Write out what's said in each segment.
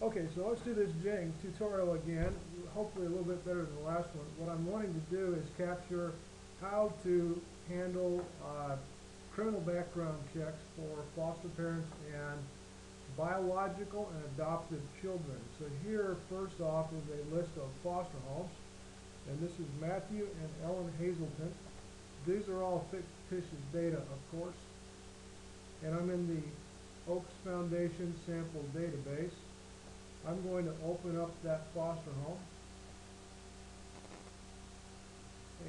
Okay, so let's do this Jing tutorial again, hopefully a little bit better than the last one. What I'm wanting to do is capture how to handle criminal background checks for foster parents and biological and adoptive children. So here, first off, is a list of foster homes, and this is Matthew and Ellen Hazelton. These are all fictitious data, of course, and I'm in the Oaks Foundation sample database. I'm going to open up that foster home,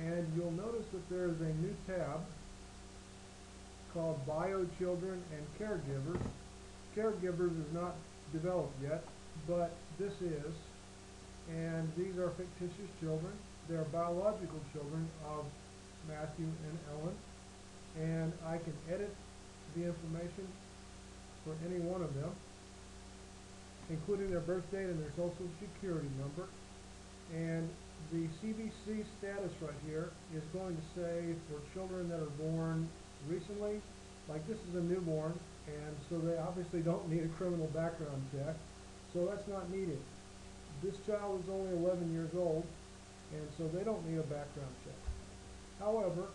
and you'll notice that there is a new tab called Bio Children and Caregivers. Caregivers is not developed yet, but this is, and these are fictitious children. They're biological children of Matthew and Ellen, and I can edit the information for any one of them, including their birth date and their social security number. And the CBC status right here is going to say for children that are born recently, like this is a newborn, and so they obviously don't need a criminal background check, so that's not needed. This child is only 11 years old, and so they don't need a background check. However,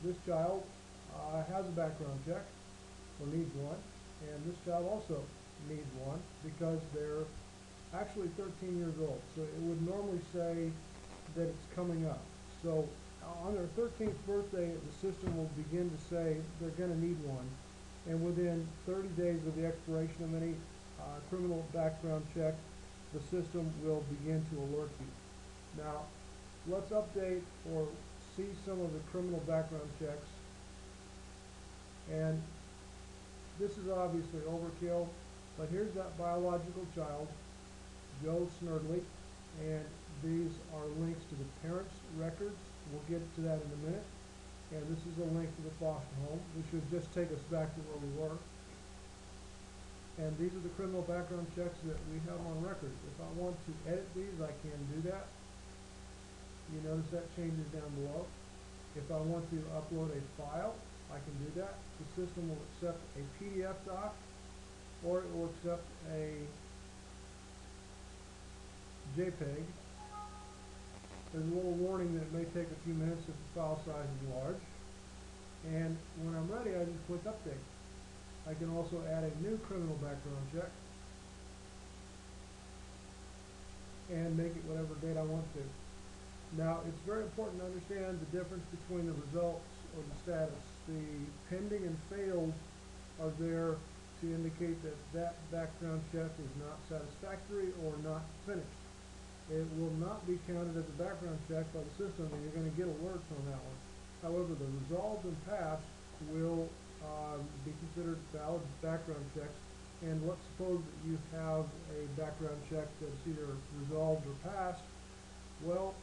this child has a background check, or needs one, and this child also needs one because they're actually 13 years old. So it would normally say that it's coming up. So on their 13th birthday, the system will begin to say they're going to need one. And within 30 days of the expiration of any criminal background check, the system will begin to alert you. Now, let's update or see some of the criminal background checks. And this is obviously overkill, but here's that biological child, Joe Snerdley, and these are links to the parents' records. We'll get to that in a minute. And this is a link to the foster home, which would just take us back to where we were. And these are the criminal background checks that we have on record. If I want to edit these, I can do that. You notice that changes down below. If I want to upload a file, I can do that. The system will accept a PDF doc, or it will accept a JPEG. There's a little warning that it may take a few minutes if the file size is large. And when I'm ready, I just click Update. I can also add a new criminal background check and make it whatever date I want to. Now, it's very important to understand the difference between the results or the status. The pending and failed are there to indicate that that background check is not satisfactory or not finished. It will not be counted as a background check by the system, and you're going to get alerts on that one. However, the resolved and passed will be considered valid background checks. And let's suppose that you have a background check that's either resolved or passed. Well,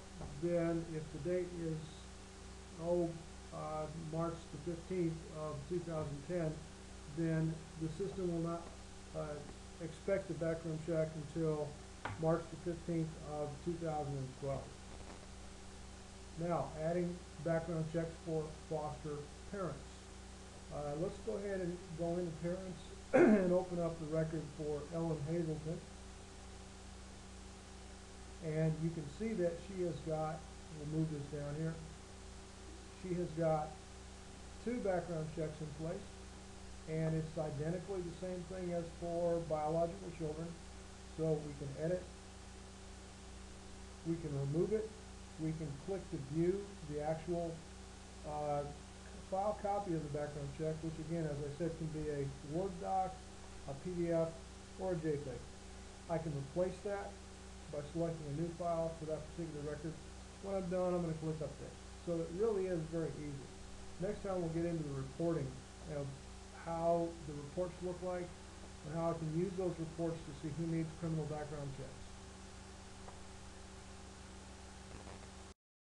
then if the date is March the 15th of 2010, then the system will not expect the background check until March the 15th of 2012. Now, adding background checks for foster parents. Let's go ahead and go into parents and open up the record for Ellen Hazelton. And you can see that she has got, we'll move this down here, she has got 2 background checks in place, and it's identically the same thing as for biological children. So we can edit, we can remove it, we can click to view the actual file copy of the background check, which again, as I said, can be a Word doc, a PDF, or a JPEG. I can replace that by selecting a new file for that particular record. When I'm done, I'm going to click Update. So it really is very easy. Next time we'll get into the reporting of how the reports look like and how I can use those reports to see who needs criminal background checks.